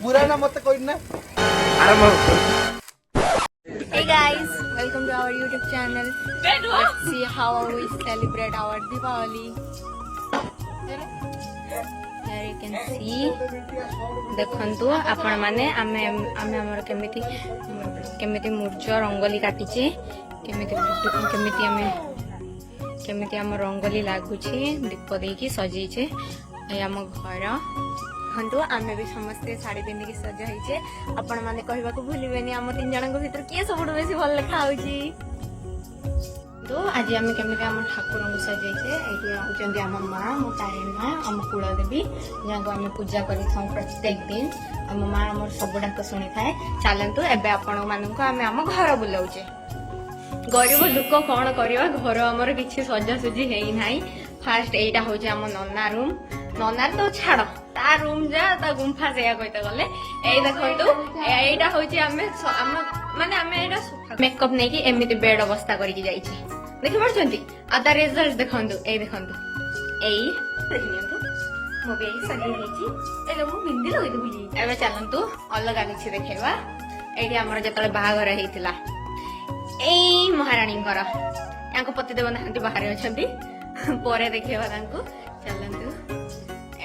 बुरा ना मत कोई ना Hey guys, welcome to our YouTube channel. Let's see how we celebrate our Diwali. Here you can see. देखंतु आपण माने आमे हमर केमिति मुर्ज रंगोली काटिचे केमिति हम रंगोली लागुची दीप देकी सजेइचे ए हम घर देखु आमे भी समस्ते साड़ी पिंधिकी सजा होइछे आपण माने कहबा को भूलिबेनी हम तीन जणक भीतर किए सबुठ बेसी भल खाउची तो आज आमे केमिति हम ठाकुर को सजेइछे एठी होचंदी हम मां मो तारिणी मां हम कुल देवी जाको आमे पूजा करि छौ प्रत्येक दिन हम मां हमर सबुडा को सुनि थाए चलंतु एबे आपण मानन को आमे हम घर बुलाउचे गरीब दुख कौन करवा घर आमर किसी सजासजी है नाही फास्ट एटा होचे हम नन्ना रूम नन्ना तो छाड़ ता रूम जा ता गुंफा से कहते गले ए देखंतु एटा होचे हमें माने हमें एटा मेकअप नै कि एमिति बेड अवस्था करिकि जाईछि देखि परछंती आ ता रिजल्ट देखंतु ए देखंतु एई देखियंतु मो बे सजी हेछि ए मो बिंदी लगे बुली एबे चलंतु अलग किछि देखेबा एटी हमर जतले बाहागर हेतिला ए महाराणी पतिदेव ना बाहर अच्छा पर देखा चलतु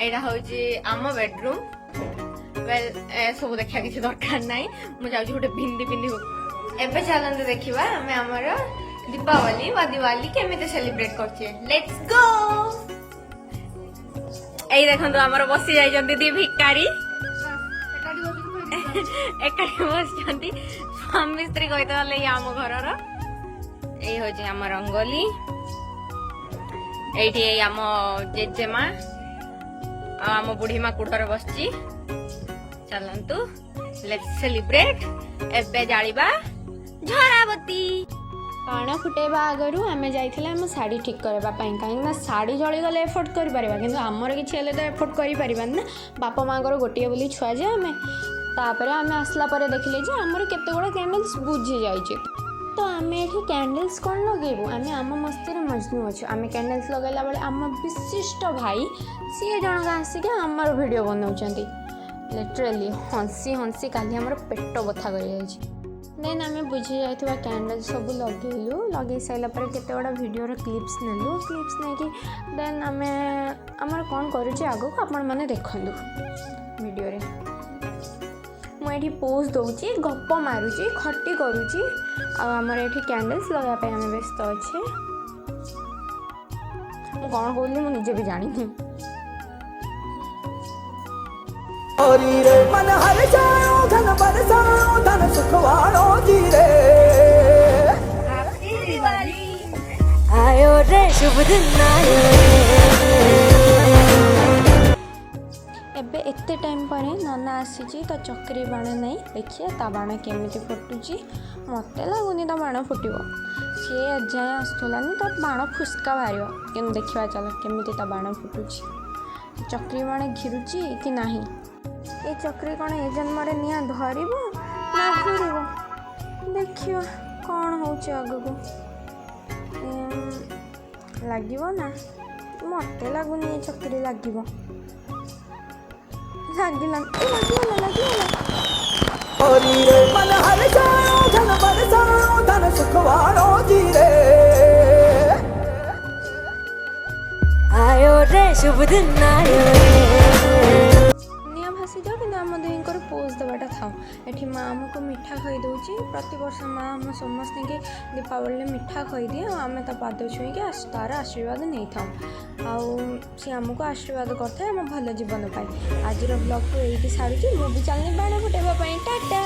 यहाँ हूँ आम बेडरूम वेल सब देखा किसी दरकार ना मुझे गोटे बिंदी पिंधि एबे चलते देखा आम आमर दीपावली व दिवाली केमिति सेलिब्रेट करछे लेट्स गो ए देखंतु आमर बसी जाइछन्ती दी भिकारी एकाठी बसछन्ती स्वामी स्त्री कहते गले आम घर ये आम रंगोली ये आम जेजेमा आम बुढ़ी माँ कुढ़र बसची चलतु लेट्स सेलिब्रेट एबे जालिबा झराबती बाण फुटेबा आगरू आमे जाइथिला हम साड़ी ठीक करबा पई काहे ना साड़ी जळी गले एफोर्ट करि परिबा किंतु हमर किछि हेले तो एफोर्ट करि परिबा ना बापा मां घर गोटिए बोली छुआ जे हमें तापर आमे आसला पर देखले जे हमर केते गोडा कैंडल्स बुझी जाई छै तो आमे एठी कैंडल्स कोन लगेबो आमे आम मस्ती रे मजनू अछि आमे कैंडल्स लगैला बेले आम विशिष्ट भाई सी जण आसी के हमर वीडियो बनाउचंती लिटरली हंसी हंसी काली हमर पेट बथा करि जाई छै देन आमे बुझी जाइथबा कैंडल सब लगेलु लगे साइला पर केते बडा वीडियो रो क्लिप्स नेलु क्लिप्स नै कि देन आमे हमर कोन करू छै आगो को आपण माने देखंदु वीडियो रे मु एठी पोज दउची गप्प मारुची खट्टी करूची आ हमर एठी कैंडल्स लगा पे हमें व्यस्त अछि मु कोन बोलली मु निजे भी जानि नहीं ओरी रे मन हर जाओ धन बरसाओ धन सुखवाड़ो जी रे हैप्पी दिवाली आयो रे शुभ दिन आयो एबे एते टाइम पर नना आसी तो चक्री बाण नहीं देखिए ता बाण केमिति फुटुची मते लागुनी ता बाण फुटिबो सी अजाय आसुलानी तो बाण फुसका बाहरियो किन देखिवा चल केमिति ता बाण फुटुची चक्री बाण घिरुची कि नाही ए चक्री कौन ए जन्म निया धरब ना घूरब देखिए कौन हो आगक लगे ना मत लगुनि ये चक्री लगे लगला आयो रे शुभ दिन आयो भासी जाओ कि आम दुईकर पोज देवाटा था ये माँ आमको मिठा खाई दूची प्रति वर्ष माँ आम समस्त के दीपावली मिठा खाई दिए आम पाद छुईक तार आशीर्वाद नहीं था सी आमको आशीर्वाद करता है आम भल जीवन पाई आज ब्लॉग को ये सारी मुझे चलनी बाण फुटेबा टाटा।